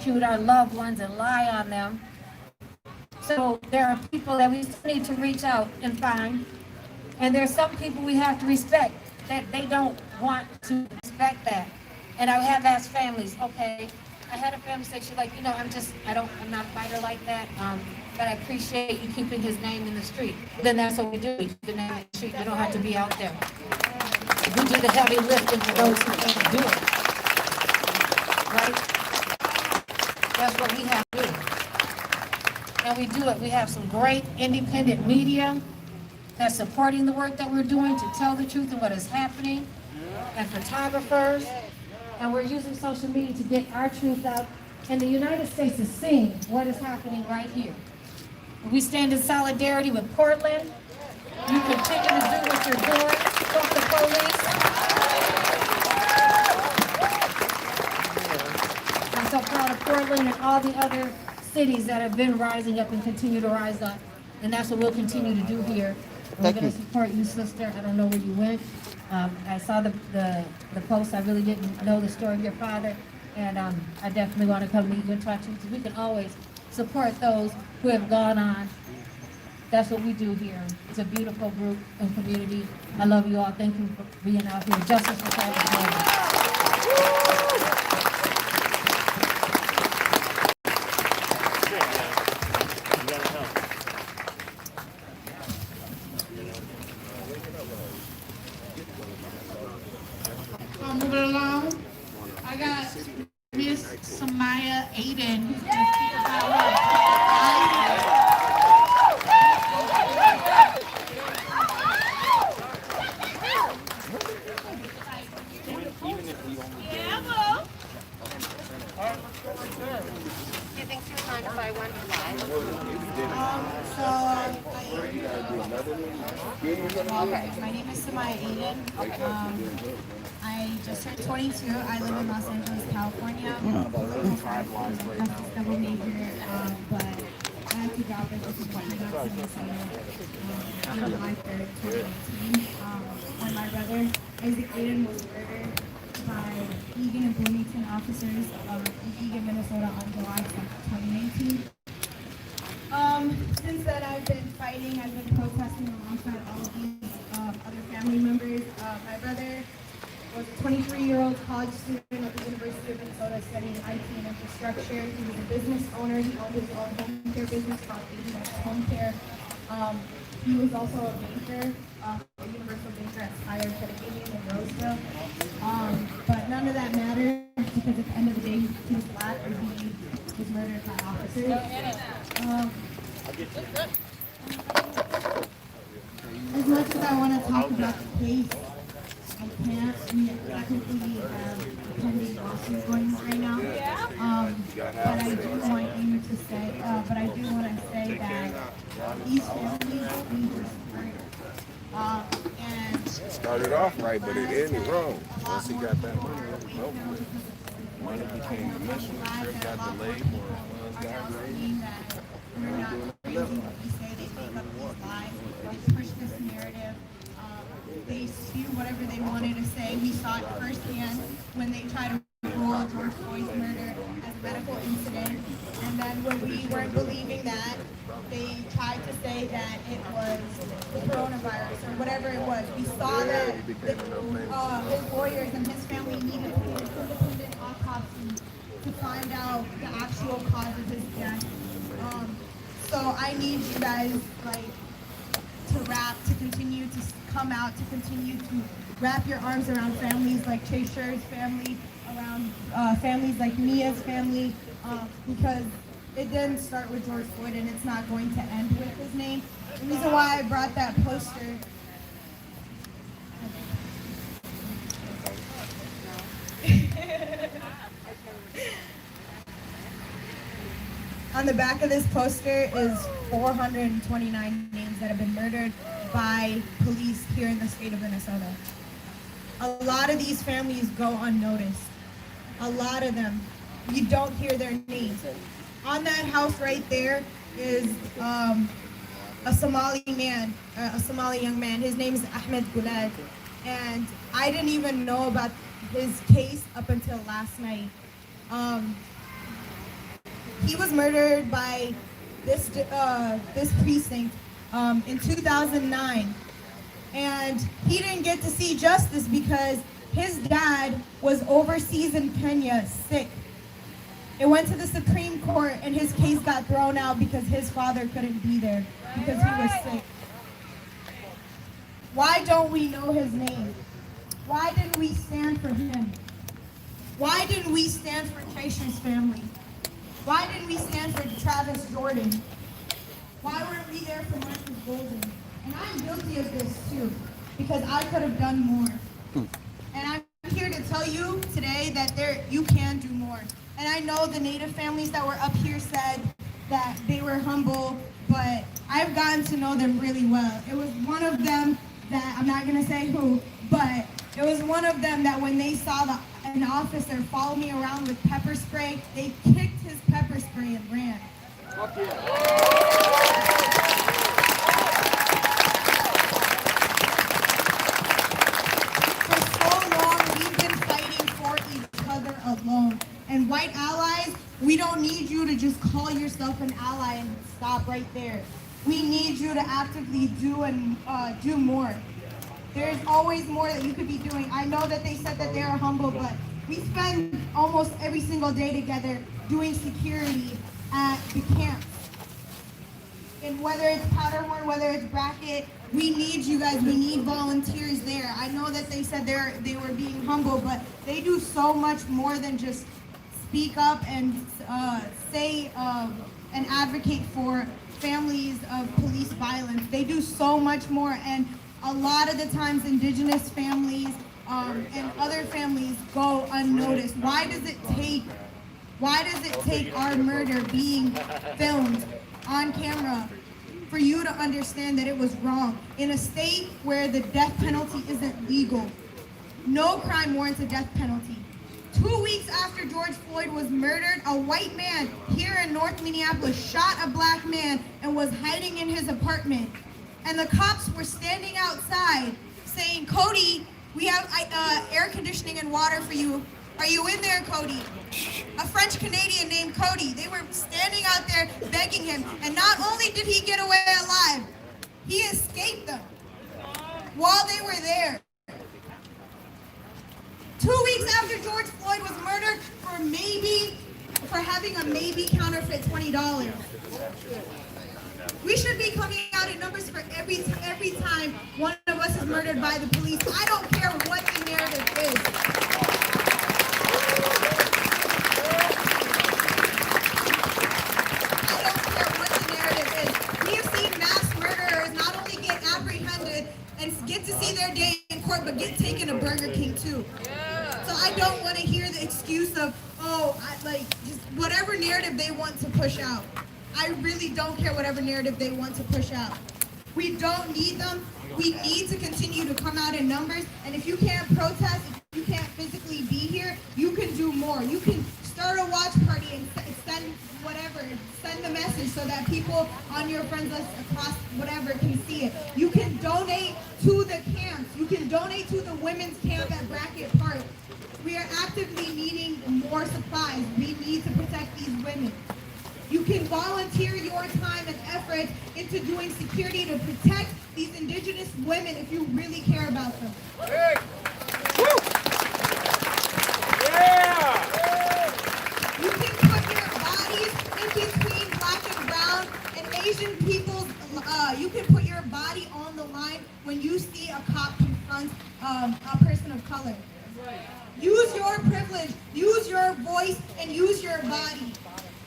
persecute our loved ones and lie on them. So there are people that we still need to reach out and find. And there's some people we have to respect that they don't want to respect that. And I have asked families, okay, I had a family say, she's like, I'm not a fighter like that, but I appreciate you keeping his name in the street. Then that's what we do. We keep the name in the street. We don't have to be out there. We do the heavy lifting for those who can't do it. Right? That's what we have to do. And we do it. We have some great independent media that's supporting the work that we're doing to tell the truth of what is happening, and photographers. And we're using social media to get our truth out. And the United States is seeing what is happening right here. We stand in solidarity with Portland. You continue to do what you're doing. Fuck the police. I'm so proud of Portland and all the other cities that have been rising up and continue to rise up. And that's what we'll continue to do here. We're going to support you, sister. I don't know where you went. I saw the post. I really didn't know the story of your father. And I definitely want to come meet you and talk to you, because we can always support those who have gone on. That's what we do here. It's a beautiful group and community. I love you all. Thank you for being out here. Justice for Cyber. Moving along, I got Miss Samaya Aiden, who's going to speak about her. Do you think she was trying to buy one live? My name is Samaya Aiden. I just turned 22. I live in Los Angeles, California. Double major, but I had to drop it just one on July 3rd, 2018. When my brother Isaac Aiden was murdered by Eagan and Bloomington officers in Eagan, Minnesota on July 2nd, 2019. Since then, I've been fighting. I've been protesting alongside all of these other family members. My brother was a 23-year-old college student at the University of Minnesota studying IT and infrastructure. He was a business owner. He owned his own home care business called ADX Home Care. He was also a banker, a universal banker at Spire Credit Union in Roseville. But none of that mattered, because at the end of the day, he was black and he was murdered by officers. As much as I want to talk about the case, I can't. We technically have a pending lawsuit going on right now. But I do want you to say, that these families need support. And Started off right, but it ended wrong. Once he got that money, nope. Money became commissioner, got delayed, more funds got raised. We're not crazy when we say they make up these lies, they push this narrative. They spew whatever they wanted to say. We saw it firsthand when they tried to roll George Floyd's murder as a medical incident. And then when we weren't believing that, they tried to say that it was the coronavirus or whatever it was. We saw that his lawyers and his family needed to do an independent autopsy to find out the actual cause of his death. So I need you guys, to continue to come out, to continue to wrap your arms around families like Trey Sher's family, around families like Mia's family, because it didn't start with George Floyd and it's not going to end with his name. The reason why I brought that poster on the back of this poster is 429 names that have been murdered by police here in the state of Minnesota. A lot of these families go unnoticed. A lot of them, you don't hear their names. On that house right there is a Somali man, a Somali young man. His name is Ahmed Gulad. And I didn't even know about his case up until last night. He was murdered by this precinct in 2009, and he didn't get to see justice because his dad was overseas in Kenya, sick. It went to the Supreme Court, and his case got thrown out because his father couldn't be there because he was sick. Why don't we know his name? Why didn't we stand for him? Why didn't we stand for Tracer's family? Why didn't we stand for Travis Jordan? Why weren't we there for Marcus Golden? And I'm guilty of this too, because I could have done more. And I'm here to tell you today that you can do more. And I know the Native families that were up here said that they were humble, but I've gotten to know them really well. It was one of them that, I'm not gonna say who, but it was one of them that when they saw an officer follow me around with pepper spray, they kicked his pepper spray and ran. For so long, we've been fighting for each other alone. And white allies, we don't need you to just call yourself an ally and stop right there. We need you to actively do more. There's always more that you could be doing. I know that they said that they're humble, but we spend almost every single day together doing security at the camps. And whether it's Powderhorn, whether it's Brackett, we need you guys. We need volunteers there. I know that they said they were being humble, but they do so much more than just speak up and say and advocate for families of police violence. They do so much more, and a lot of the times Indigenous families and other families go unnoticed. Why does it take our murder being filmed on camera for you to understand that it was wrong? In a state where the death penalty isn't legal, no crime warrants a death penalty. 2 weeks after George Floyd was murdered, a white man here in North Minneapolis shot a black man and was hiding in his apartment. And the cops were standing outside saying, "Cody, we have air conditioning and water for you. Are you in there, Cody?" A French Canadian named Cody. They were standing out there begging him. And not only did he get away alive, he escaped them while they were there. 2 weeks after George Floyd was murdered for having a maybe counterfeit $20. We should be coming out in numbers for every time one of us is murdered by the police. I don't care what the narrative is. I don't care what the narrative is. We have seen mass murderers not only get apprehended and get to see their day in court, but get taken to Burger King too. So I don't want to hear the excuse of, just whatever narrative they want to push out. I really don't care whatever narrative they want to push out. We don't need them. We need to continue to come out in numbers. And if you can't protest, if you can't physically be here, you can do more. You can start a watch party and send the message so that people on your friends list across whatever can see it. You can donate to the camps. You can donate to the women's camp at Brackett Park. We are actively needing more supplies. We need to protect these women. You can volunteer your time and effort into doing security to protect these Indigenous women if you really care about them. Hey. Woo. Yeah. You can put your bodies in between Black and brown and Asian people's, you can put your body on the line when you see a cop confront a person of color. Use your privilege, use your voice, and use your body.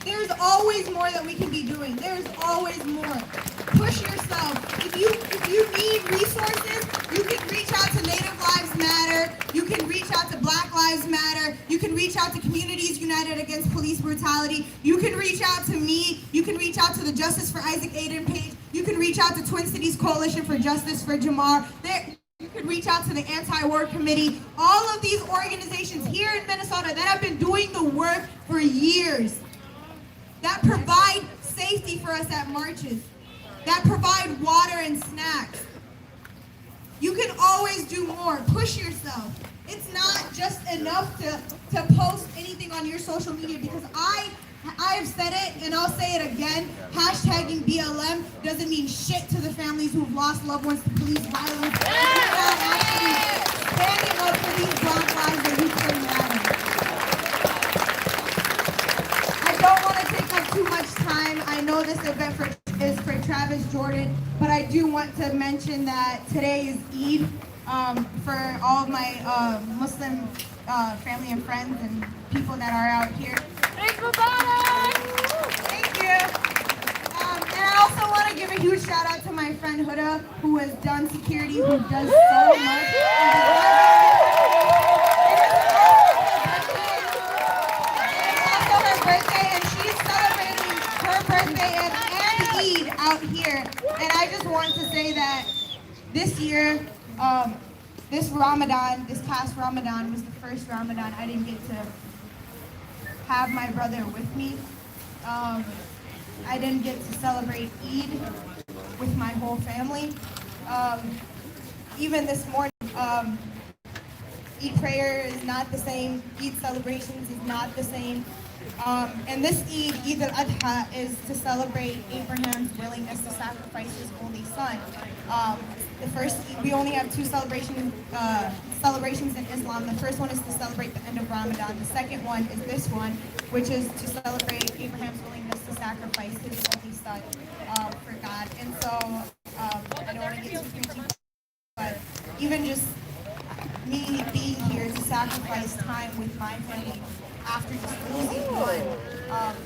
There's always more that we can be doing. There's always more. Push yourself. If you need resources, you can reach out to Native Lives Matter. You can reach out to Black Lives Matter. You can reach out to Communities United Against Police Brutality. You can reach out to me. You can reach out to the Justice for Isaac Aiden page. You can reach out to Twin Cities Coalition for Justice for Jamar. You could reach out to the Anti-War Committee. All of these organizations here in Minnesota that have been doing the work for years, that provide safety for us at marches, that provide water and snacks. You can always do more. Push yourself. It's not just enough to post anything on your social media, because I have said it, and I'll say it again. Hashtagging BLM doesn't mean shit to the families who've lost loved ones to police violence. Without actually standing up for these black lives that we claim matter. I don't want to take up too much time. I know this event is for Travis Jordan, but I do want to mention that today is Eid for all of my Muslim family and friends and people that are out here. Thank you. And I also want to give a huge shout out to my friend Huda, who has done security, who does so much. It's also her birthday, and she's celebrating her birthday and Eid out here. And I just want to say that this year, this past Ramadan was the first Ramadan I didn't get to have my brother with me. I didn't get to celebrate Eid with my whole family. Even this morning, Eid prayer is not the same. Eid celebrations is not the same. And this Eid al-Adha, is to celebrate Abraham's willingness to sacrifice his only son. The first, we only have two celebrations in Islam. The first one is to celebrate the end of Ramadan. The second one is this one, which is to celebrate Abraham's willingness to sacrifice his only son for God. And so, I don't want to get too preachy, but even just me being here to sacrifice time with my family after just losing one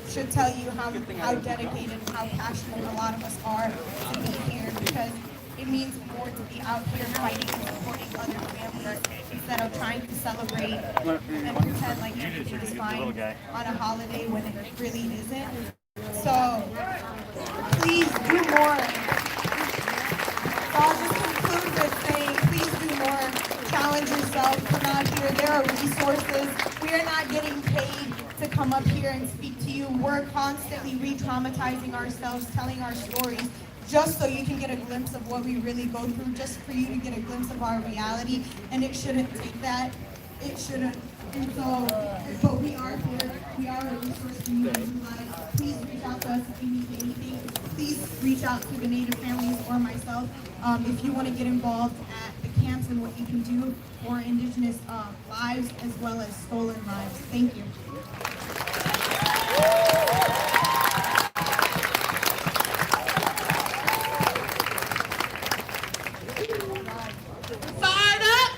should tell you how dedicated and how passionate a lot of us are to be here, because it means more to be out here fighting and supporting other families instead of trying to celebrate and pretend like everything is fine on a holiday when it really isn't. So please do more. So I'll just conclude with saying, please do more. Challenge yourself. Come out here. There are resources. We are not getting paid to come up here and speak to you. We're constantly re-traumatizing ourselves, telling our stories, just so you can get a glimpse of what we really go through, just for you to get a glimpse of our reality. And it shouldn't take that. It shouldn't. And so, but we are here. We are a resource for you to utilize. Please reach out to us if you need anything. Please reach out to the Native families or myself if you want to get involved at the camps and what you can do for Indigenous lives as well as stolen lives. Thank you. Fired up!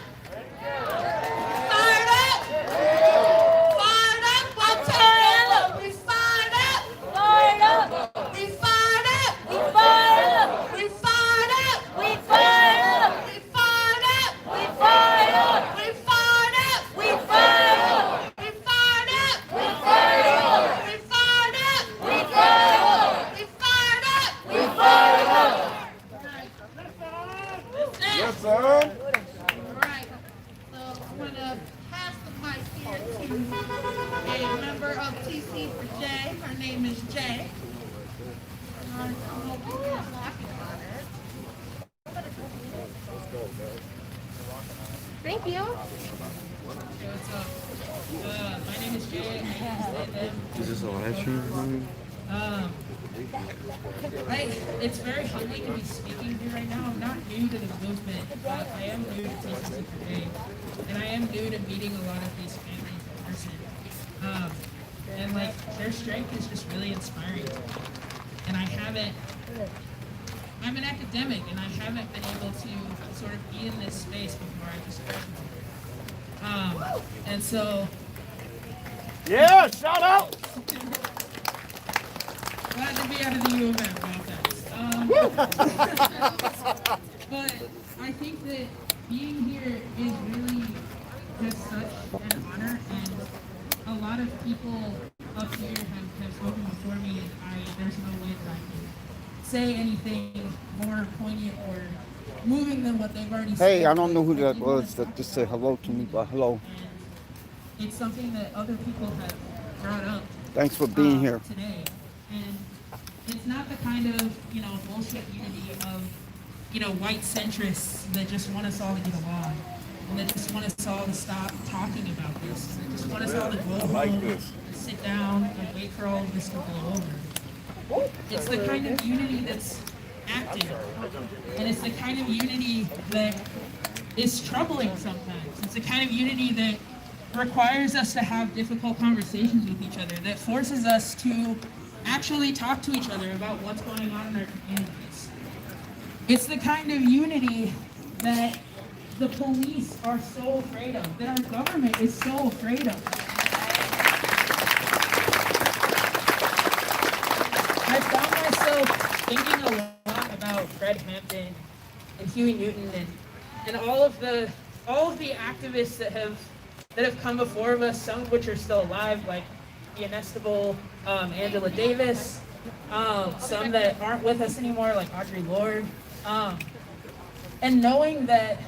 Fired up! Fired up! I'll tell you, we fired up! Fired up! We fired up! We fired up! We fired up! We fired up! We fired up! We fired up! We fired up! We fired up! We fired up! We fired up! We fired up! We fired up! We fired up! We fired up! Yes, son. All right, so I'm going to pass the mic here to a member of TC for Jay. Her name is Jay. I don't know if you're talking about it. Thank you. What's up? My name is Jay. Is this a live stream? It's very humbling to be speaking here right now. I'm not new to the movement, but I am new to TCC for Jay. And I am new to meeting a lot of these families in person. And their strength is just really inspiring. And I'm an academic, and I haven't been able to sort of be in this space before I just graduated. And so, Yeah, shout out! glad to be out of the U of M, but I think that being here is really just such an honor, and a lot of people up here have spoken before me, and there's no way that I can say anything more poignant or moving than what they've already said. Hey, I don't know who that was that just said hello to me, but hello. And it's something that other people have brought up. Thanks for being here. Today. And it's not the kind of, bullshit unity of, white centrists that just want us all to get along. And that just want us all to stop talking about this. That just want us all to go home and sit sit down and wait for all of this to blow over. It's the kind of unity that's active, and it's the kind of unity that is troubling sometimes. It's the kind of unity that requires us to have difficult conversations with each other, that forces us to actually talk to each other about what's going on in our communities. It's the kind of unity that the police are so afraid of, that our government is so afraid of. I found myself thinking a lot about Fred Hampton and Huey Newton and all of the activists that have come before us, some of which are still alive, like the inestimable Angela Davis, some that aren't with us anymore, like Audre Lorde, and knowing that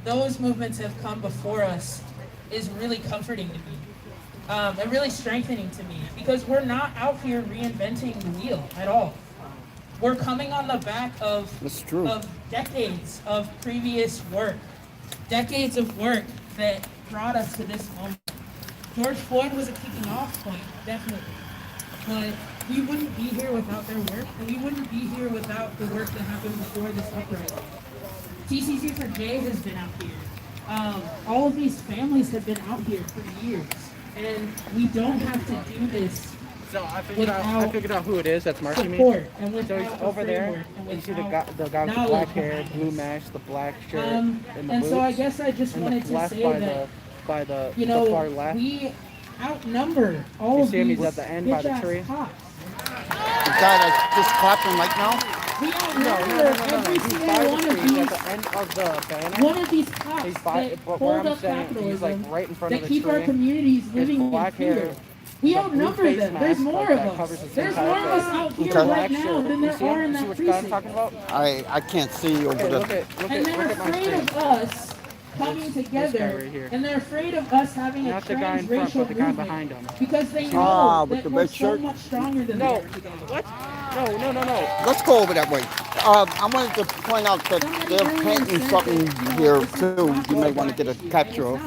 those movements have come before us is really comforting to me, and really strengthening to me, because we're not out here reinventing the wheel at all. We're coming on the back of decades of previous work, decades of work that brought us to this moment. George Floyd was a kicking off point, definitely, but we wouldn't be here without their work, and we wouldn't be here without the work that happened before this uprising. TCC for J has been out here. All of these families have been out here for years, and we don't have to do this. So I figured out who it is that's marching me. So he's over there. You see the guy with the black hair, blue mask, the black shirt, and the boots. So I guess I just wanted to say that, by the far left. We outnumber all of these he's at the end by the tree. cops. The guy that's just clapping right now? We outnumber every single one of these. At the end of the banner. One of these cops that hold up capitalism, right in front of that the keep our tree. communities living in black fear. hair, We outnumber face them. mask There's more like that of covers us. his There's entire more of us face. out here Okay. right now than there are in that what I'm talking precinct. about? I can't see over Okay, the. look at And they're my afraid screen. of us coming This guy together, right here. and they're afraid of us having a Not the guy in front, transracial but the guy movement, behind him. because they know Ah, with that the we're red so shirt? much stronger than they No, are together. what? No. Let's go over that way. I wanted to point out that they're painting something here too. You may want to get a capture of.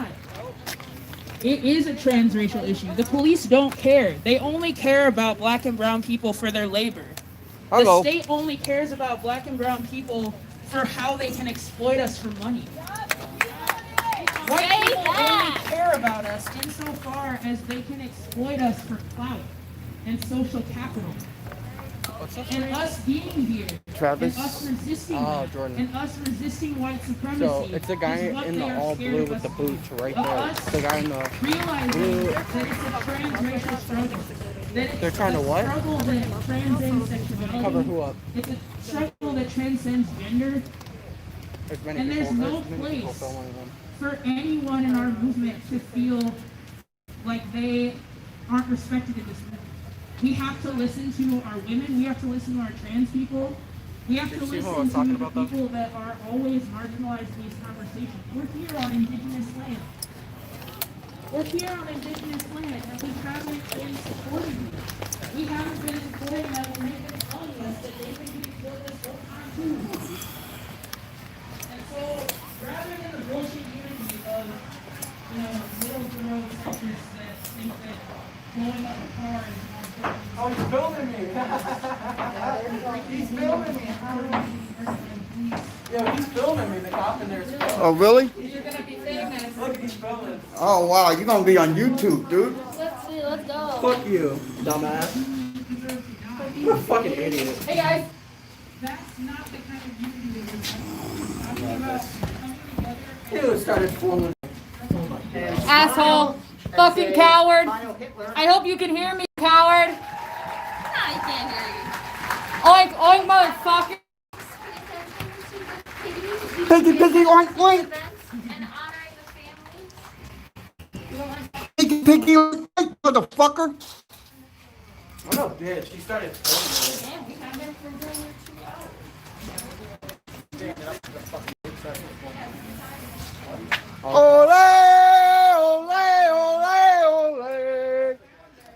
It is a transracial issue. The police don't care. They only care about black and brown people for their labor. Hello. The state only cares about black and brown people for how they can exploit us for money. White people only care about us insofar as they can exploit us for clout and social capital. And us being here, Travis? and us resisting that, Jordan. and us resisting white supremacy. So it's the guy is what in they the are all scared blue of with the us boots for. right Of there. us It's the guy in the realizing blue. that it's a transracial struggle. That it's They're trying to a what? struggle that transcends sexuality. Cover who up? It's a struggle that transcends gender. There's many And people. there's no many people place filming them. for anyone in our movement to feel like they aren't respected in this movement. We have to listen to our women. We have to listen to our trans people. We have to see who I listen was talking to the about, though? people that are always marginalized in these conversations. We're here on indigenous land. We're here on indigenous land, and we haven't been supporting you. We haven't been supporting them when they've been telling us that they've been getting killed this whole time too. And so, rather than the bullshit unity of, middle of the road centrists that think that blowing up a car is more important. Oh, he's filming me. He's filming me. Yo, he's filming me. The cop in there is filming. Oh, really? You're gonna be famous. Look, he's filming. Oh, wow. You're going to be on YouTube, dude. Let's see, let's go. Fuck you, dumbass. You're a fucking idiot. Hey guys. That's not the kind of unity that we're talking about. Coming together. Dude started filming. Asshole. Fucking coward. I hope you can hear me, coward. I can't hear you. Oink, oink, motherfucker. Piggy, oink, oink. And honoring the families. Piggy, oink, motherfucker. What a bitch. He started filming me. Ole, ole, ole, ole.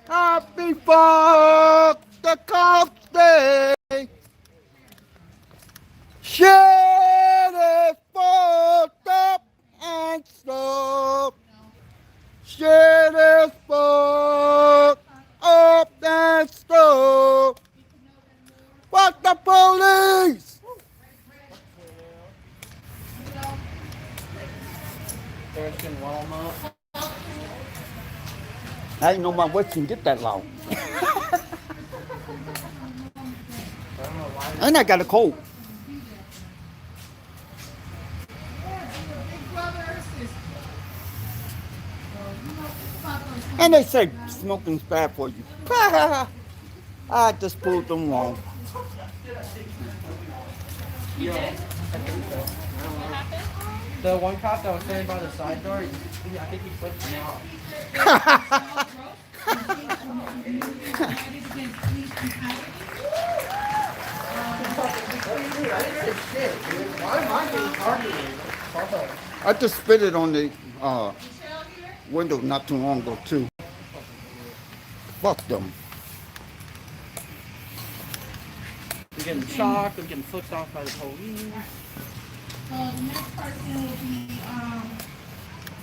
Happy fuck the cops day. Shit is fucked up and slow. Shit is fucked Hello. Fuck the police. There's in Walmart. I didn't know my voice can get that loud. And I got a cold. And they say smoking's bad for you. I just proved them wrong. The one cop that was standing by the side door, I think he flipped me off. I just spit it on the window not too long ago too. Fuck them. We're getting shocked, we're getting flipped off by the police. So the next person will be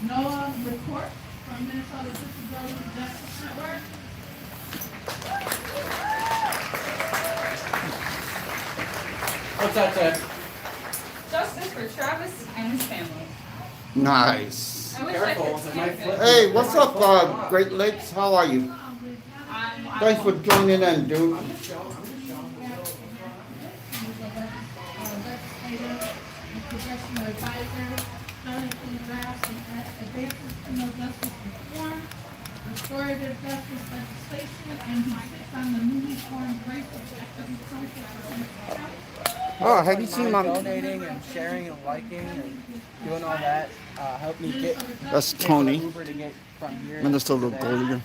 Noah McCourt from Minnesota Disability Justice Network. What's that, Ted? Justice for Travis and his family. Nice. I wish Careful, I it could might stand flip. for Hey, what's up, Great Lakes? How are you? Thanks for joining in, dude. Professional advisor, currently drafts and advances criminal justice reform, restorative justice legislation, and he sits on the newly formed Racial Equity Council for Prince County. Oh, have you seen my... Donating and sharing and liking and doing all that helped me get That's Tony, Uber to get from here. Minnesota to there. Golden.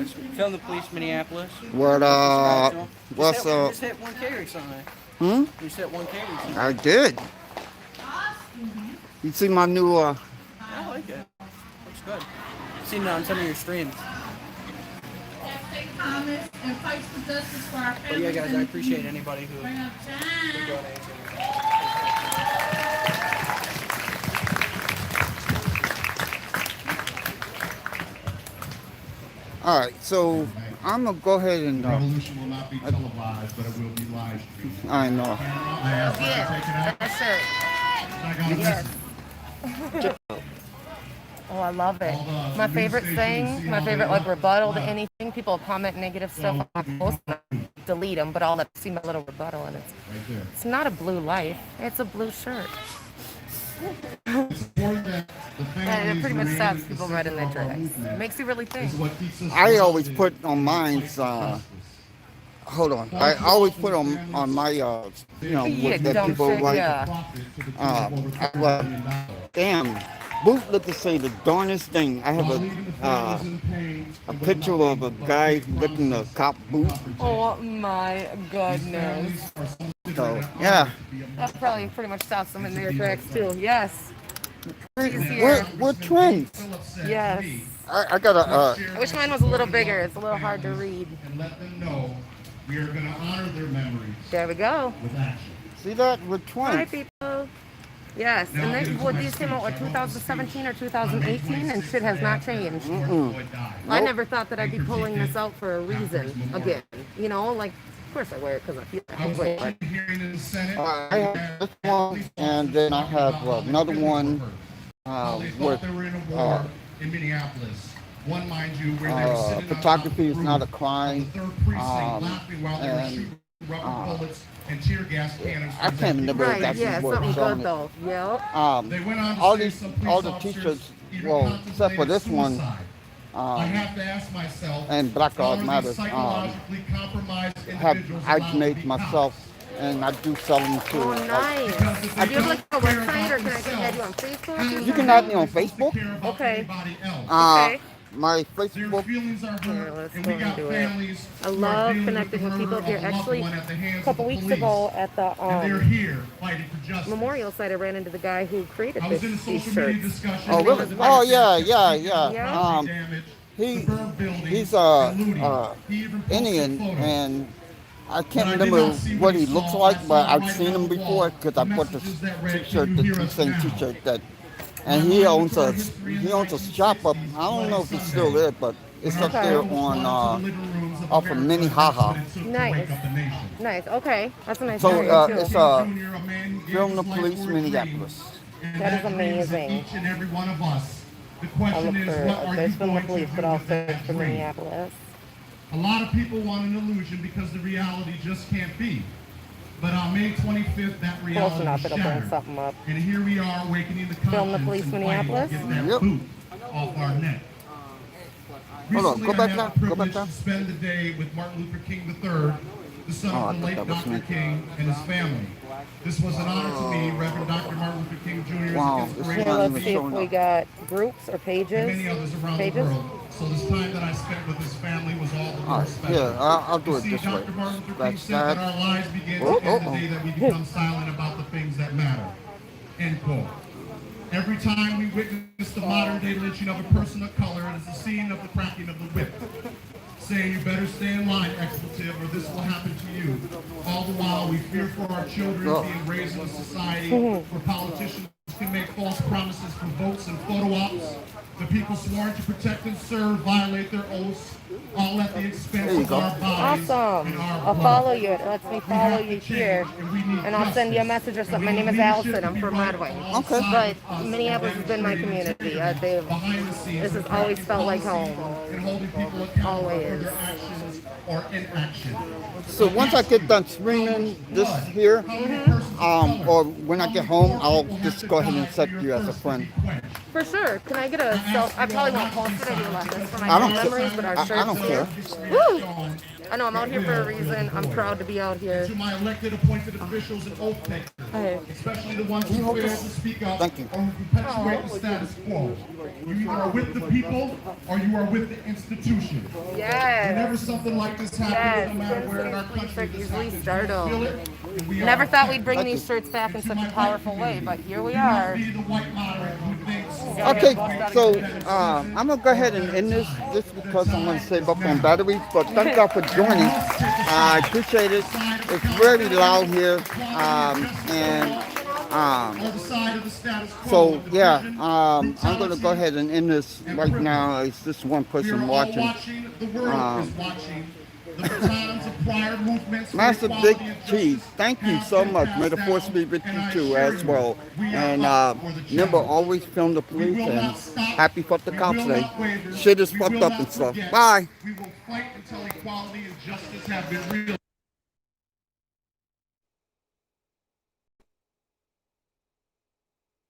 Film the police, Minneapolis. What, what's You up? just hit 1K recently. Hmm? You just hit 1K recently. I did. You see my new, I like it. Looks good. I've seen it on some of your streams. Take comments and fights for justice for our But families. yeah, guys, I appreciate anybody who Bring up time. donates. all right, so I'm gonna go ahead and, Revolution will not be televised, but it will be live streamed. I know. Yeah, That's it. Yes. Oh, I love it. My favorite thing, my favorite like rebuttal to anything. People comment negative stuff on my posts, and I delete them, but I'll see my little rebuttal, and it's not a blue life. It's a blue shirt. And it pretty much stops people right in their tracks. It makes you really think. I always put on mine's, hold on. I always put on my, you know, Yeah, what that dumb people shit, like. yeah. Damn, bootlickers say the darnest thing. I have a picture of a guy licking a cop boot. Oh my goodness. So yeah, That probably pretty much stops them in their tracks too. Yes. Easier. we're twins. Yes. I got a. I wish mine was a little bigger. It's a little hard to read. And let them know we are going to honor their memories There we go. with action. See that? We're Hi, twins. people. Yes, and then what these came out, what, 2017 or 2018, and shit has not changed. I never thought that I'd be pulling this out for a reason again. You know, like, of course I wear it because I feel like I wear it. Hearing in the Senate, I have this one, and then I have another one they with thought they were in a war in Minneapolis. One, mind you, where they were sitting on photography is top of not a the crime. roof of the third precinct, laughing while they were and, shooting rubber bullets and tear gas cannons. I can't remember Right, exactly yeah, what something song good it- though. Yep. They went on to all say these, some police all the officers teachers, even well, except for this one, contemplated suicide. I have to ask myself, and Black how are Lives these Matter, psychologically compromised have individuals I allowed to made be myself, and I do sell them too. Oh, Like, nice. Do you have like a website, or can I get you on Facebook? you can add me on Facebook. Okay. Uh, my Their Facebook. feelings are Here, hurt, let's and go we and got do it. families I who are love dealing with connecting with the people murder here. of a loved Actually, one at the hands a of couple the weeks police. ago at the And they're here fighting for justice. memorial site, I ran into the guy who created I was in a these social media shirts. discussion. Oh really? Oh yeah, yeah, yeah. Yeah. He's Indian, and I can't remember what he looks like, but I've seen him before because I put the T-shirt, the same T-shirt that, and he owns a shop up. I don't know if he's still there, but It's up there on off of Minnehaha. Nice. Nice. Okay. That's a nice So area too. it's Film the Police Minneapolis. That is amazing. Each and every one of us. The I'll question look is, for, what are you there's Film the going Police, to but do I'll with search that for dream? Minneapolis. A lot of people want an illusion because the reality just can't be. But on May 25th, that Close reality enough, it'll bring shattered. something up. And here we are awakening the Film the conscience Police and fighting Minneapolis? to get that Yep. boot off our neck. Hold on, Recently, go back I down, had the go back privilege down. to spend the day with Martin Luther King III, the son Oh, I of the thought late that was Dr. me. King and his family. This was an honor to me. Reverend Dr. Martin Luther King Jr. Wow, is an this Here, is not inspiration even let's see if showing we up. got groups or and pages. many others around the Pages? world. So this time that I spent with his family was all the more Alright, special. here, I'll do You it see, this way. Dr. Martin Luther King Scratch said that that. our lives begin Oh, to end the oh, day that we become silent about the things that matter. End quote. Every time we witness the modern day lynching of a person of color, it is the scene of the cracking of the whip. Saying you better stay in line, expletive, or this will happen to you. All the while we fear for our children being raised in a society where politicians can make false promises for votes and photo ops. The people sworn to protect and serve violate their oaths, all at the expense There you of go. our bodies Awesome. and our I'll blood. follow you. It lets me follow you here. And I'll send you a message or something. My name is Allison. I'm from Red Wing. Okay. But Minneapolis has been my community. This has always felt like home. And holding people accountable Always. for their actions or inaction. So once I get done streaming this here, or when I get home, I'll just go ahead and accept you as a friend. For sure. Can I get a self? I probably won't post it. I do love this for I my don't memories, care. but our I shirts. don't care. Woo! I know I'm out here for a reason. I'm proud to be out here. To my elected appointed officials and oath takers, Hey. especially the ones who fail to speak up Thank you. or who perpetuate the status quo. You either are with the people or you are with the institution. Whenever Yes. something like this happens, Yes. no matter where in our Things country that this usually happens, start we out. feel it, and we Never are thought we'd bring affected. these shirts back in To such my a powerful way, but here we Do not are. be the white moderate who thinks Okay, so I'm gonna go ahead and end this just because I'm gonna save up on batteries. But thank y'all for joining. I appreciate it. It's very loud here, or the side of the status quo. so of the yeah, division, I'm gonna brutality, go ahead and end this right now. It's just one We are person all watching. watching. The world is watching. The batons of prior movements for Master equality Big and Cheese, justice thank you have so been much. May the passed force down, be with and you I too assure as you, well. we are And up for the remember, challenge. always film the We police will and not stop. happy fuck the We cops will day. not waver. Shit is We fucked will up not and stuff. forget. Bye. We will fight until equality and justice have been real.